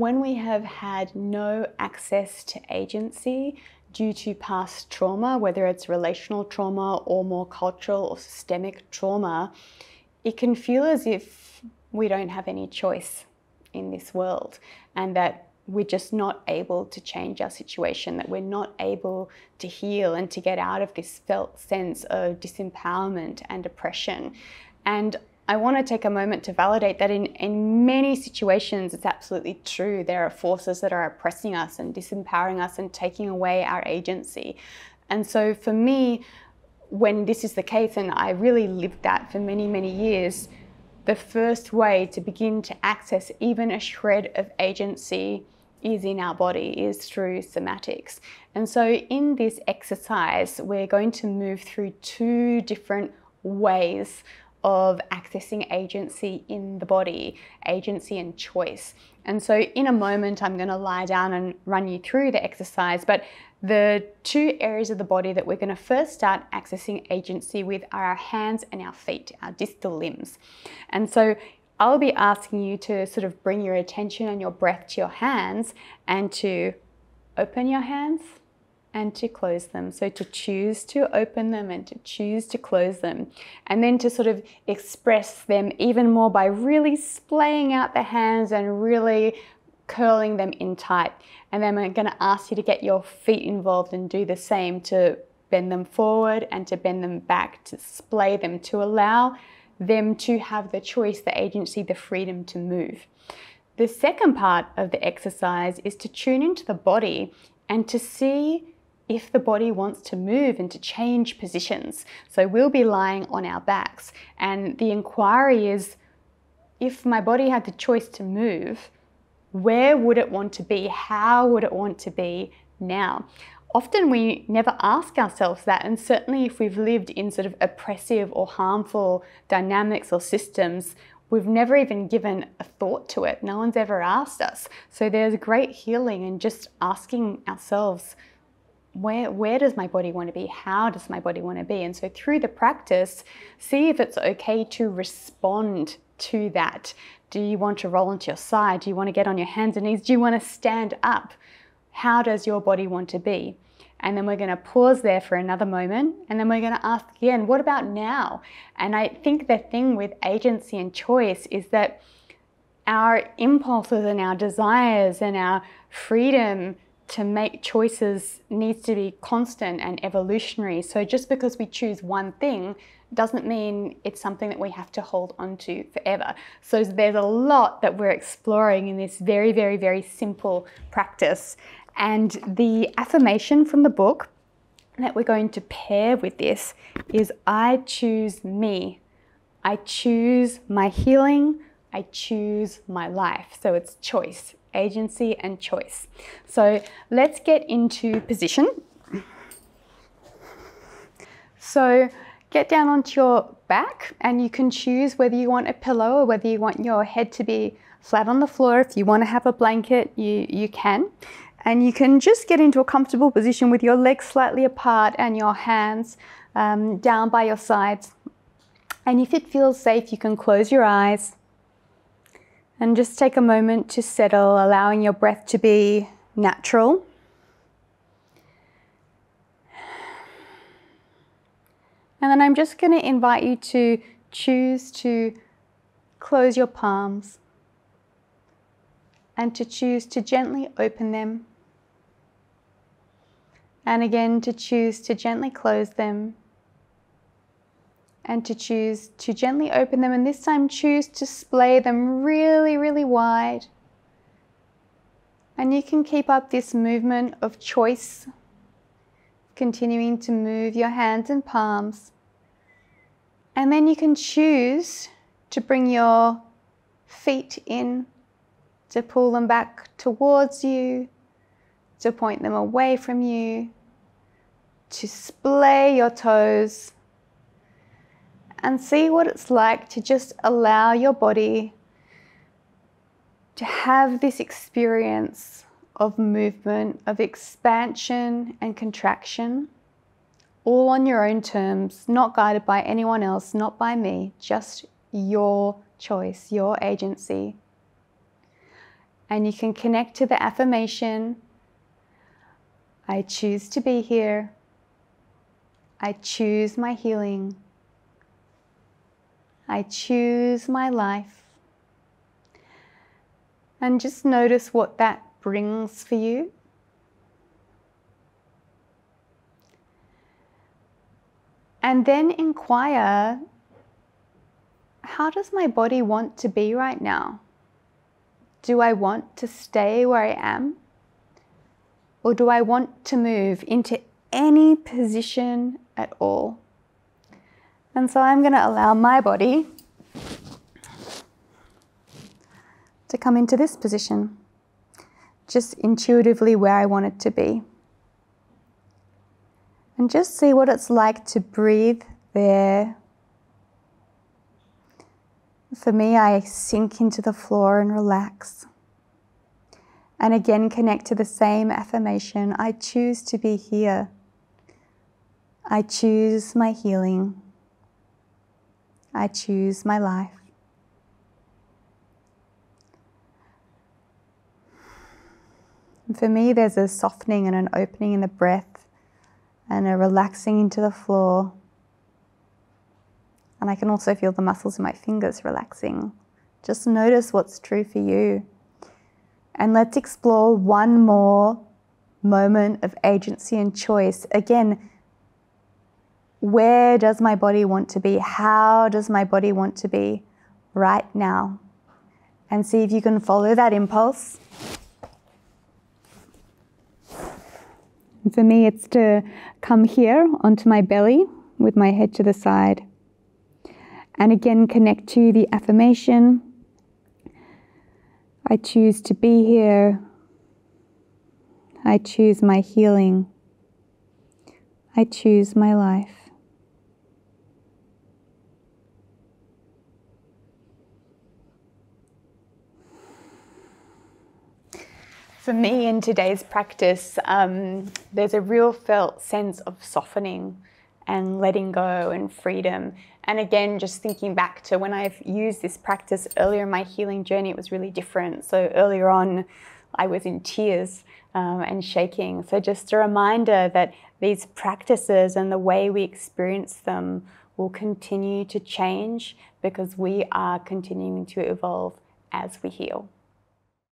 When we have had no access to agency due to past trauma, whether it's relational trauma or more cultural or systemic trauma, it can feel as if we don't have any choice in this world, and that we're just not able to change our situation, that we're not able to heal and to get out of this felt sense of disempowerment and oppression. And I want to take a moment to validate that in many situations, it's absolutely true. There are forces that are oppressing us and disempowering us and taking away our agency. And so for me, when this is the case, and I really lived that for many, many years, the first way to begin to access even a shred of agency is in our body, is through somatics. And so in this exercise, we're going to move through two different ways of accessing agency in the body, agency and choice. And so in a moment, I'm going to lie down and run you through the exercise, but the two areas of the body that we're going to first start accessing agency with are our hands and our feet, our distal limbs. And so I'll be asking you to sort of bring your attention and your breath to your hands and to open your hands and to close them. So to choose to open them and to choose to close them. And then to sort of express them even more by really splaying out the hands and really curling them in tight. And then I'm going to ask you to get your feet involved and do the same, to bend them forward and to bend them back, to splay them, to allow them to have the choice, the agency, the freedom to move. The second part of the exercise is to tune into the body and to see if the body wants to move and to change positions. So we'll be lying on our backs, and the inquiry is, if my body had the choice to move, where would it want to be? How would it want to be now? Often we never ask ourselves that, and certainly if we've lived in sort of oppressive or harmful dynamics or systems, we've never even given a thought to it. No one's ever asked us. So there's great healing in just asking ourselves, where does my body want to be? How does my body want to be? And so through the practice, see if it's okay to respond to that. Do you want to roll onto your side? Do you want to get on your hands and knees? Do you want to stand up? How does your body want to be? And then we're going to pause there for another moment, and then we're going to ask again, what about now? And I think the thing with agency and choice is that our impulses and our desires and our freedom to make choices needs to be constant and evolutionary. So just because we choose one thing doesn't mean it's something that we have to hold on to forever. So there's a lot that we're exploring in this very, very, very simple practice. And the affirmation from the book that we're going to pair with this is, I choose me. I choose my healing. I choose my life. So it's choice, agency and choice. So let's get into position. So get down onto your back, and you can choose whether you want a pillow or whether you want your head to be flat on the floor. If you want to have a blanket, you can. And you can just get into a comfortable position with your legs slightly apart and your hands down by your sides. And if it feels safe, you can close your eyes and just take a moment to settle, allowing your breath to be natural. And then I'm just going to invite you to choose to close your palms and to choose to gently open them. And again, to choose to gently close them. And to choose to gently open them, and this time choose to splay them really, really wide. And you can keep up this movement of choice, continuing to move your hands and palms. And then you can choose to bring your feet in, to pull them back towards you, to point them away from you, to splay your toes, and see what it's like to just allow your body to have this experience of movement, of expansion and contraction, all on your own terms, not guided by anyone else, not by me, just your choice, your agency. And you can connect to the affirmation, I choose to be here. I choose my healing. I choose my life. And just notice what that brings for you. And then inquire, how does my body want to be right now? Do I want to stay where I am? Or do I want to move into any position at all? And so I'm going to allow my body to come into this position, just intuitively where I want it to be. And just see what it's like to breathe there. For me, I sink into the floor and relax. And again, connect to the same affirmation. I choose to be here. I choose my healing. I choose my life. And for me, there's a softening and an opening in the breath and a relaxing into the floor. And I can also feel the muscles in my fingers relaxing. Just notice what's true for you. And let's explore one more moment of agency and choice. Again, where does my body want to be? How does my body want to be right now? And see if you can follow that impulse. And for me, it's to come here onto my belly with my head to the side. And again, connect to the affirmation. I choose to be here. I choose my healing. I choose my life. For me, in today's practice, there's a real felt sense of softening and letting go and freedom. And again, just thinking back to when I've used this practice earlier in my healing journey, it was really different. So earlier on, I was in tears and shaking. So just a reminder that these practices and the way we experience them will continue to change because we are continuing to evolve as we heal.